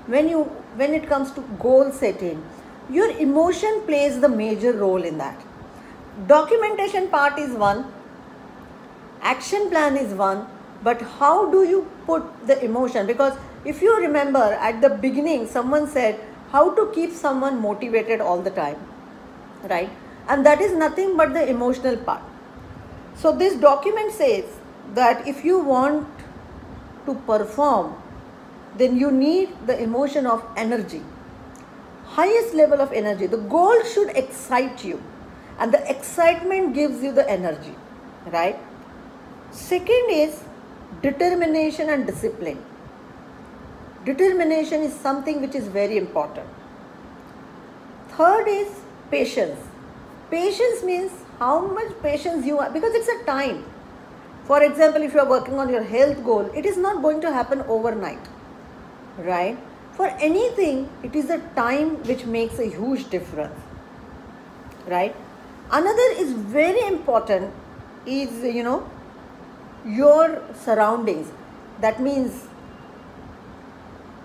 when it comes to goal setting, your emotion plays the major role in that. Documentation part is one, action plan is one, but how do you put the emotion? Because if you remember at the beginning, someone said how to keep someone motivated all the time, right? And that is nothing but the emotional part. So this document says that if you want to perform, then you need the emotion of energy, highest level of energy. The goal should excite you, and the excitement gives you the energy, right? Second is determination and discipline. Determination is something which is very important. Third is patience. Patience means how much patience you are, because it's a time. For example, if you are working on your health goal, it is not going to happen overnight, right? For anything, it is a time which makes a huge difference, right? Another is very important is, your surroundings. That means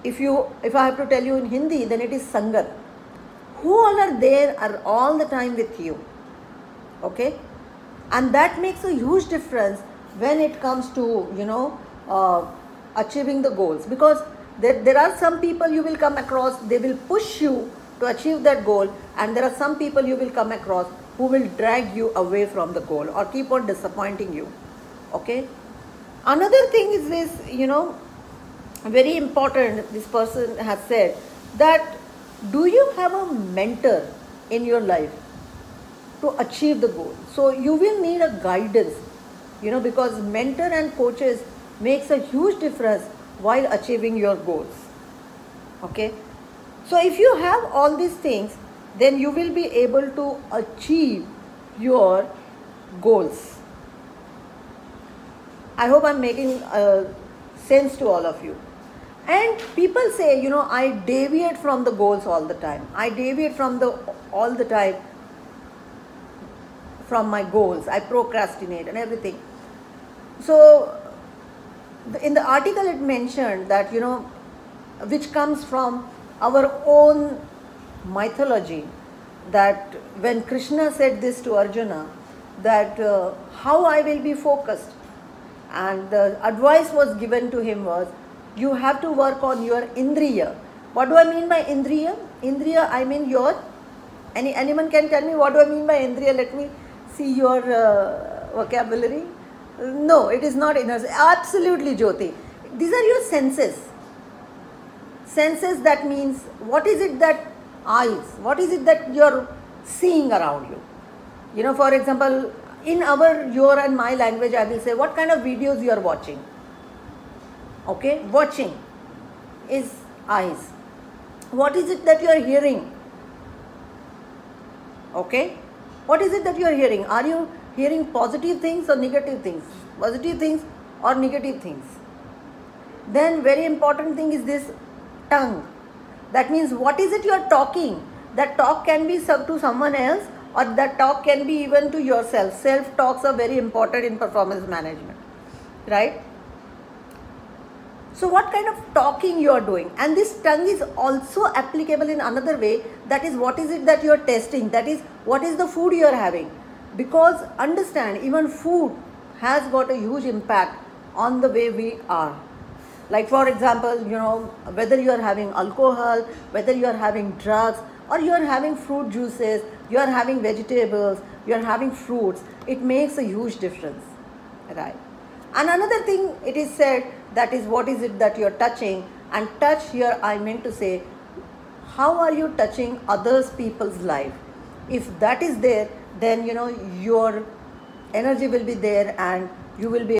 if I have to tell you in Hindi, then it is Sangat. Who all are there are all the time with you, okay? And that makes a huge difference when it comes to, achieving the goals. Because there are some people you will come across, they will push you to achieve that goal, and there are some people you will come across who will drag you away from the goal or keep on disappointing you, okay? Another thing is this, very important, this person has said that, do you have a mentor in your life to achieve the goal? So you will need a guidance, because mentor and coaches makes a huge difference while achieving your goals, okay? So if you have all these things, then you will be able to achieve your goals. I hope I'm making sense to all of you. And people say, I deviate from the goals all the time. I deviate all the time from my goals. I procrastinate and everything. So in the article it mentioned that, which comes from our own mythology, that when Krishna said this to Arjuna, that how I will be focused, and the advice was given to him was, you have to work on your indriya. What do I mean by indriya? Indriya, I mean your, anyone can tell me what do I mean by indriya? Let me see your vocabulary. No, it is not inner. Absolutely, Jyoti. These are your senses. Senses, that means what is it that eyes, what is it that you're seeing around you? For example, in your and my language, I will say, what kind of videos you are watching? Okay, watching is eyes. What is it that you are hearing? Okay, what is it that you are hearing? Are you hearing positive things or negative things? Positive things or negative things? Then very important thing is this tongue. That means what is it you are talking? That talk can be to someone else, or that talk can be even to yourself. Self-talks are very important in performance management, right? So what kind of talking you are doing? And this tongue is also applicable in another way. That is, what is it that you are testing? That is, what is the food you are having? Because understand, even food has got a huge impact on the way we are. Like for example, whether you are having alcohol, whether you are having drugs, or you are having fruit juices, you are having vegetables, you are having fruits, it makes a huge difference, right? And another thing it is said, that is, what is it that you are touching? And touch here, I meant to say, how are you touching others people's life? If that is there, then your energy will be there and you will be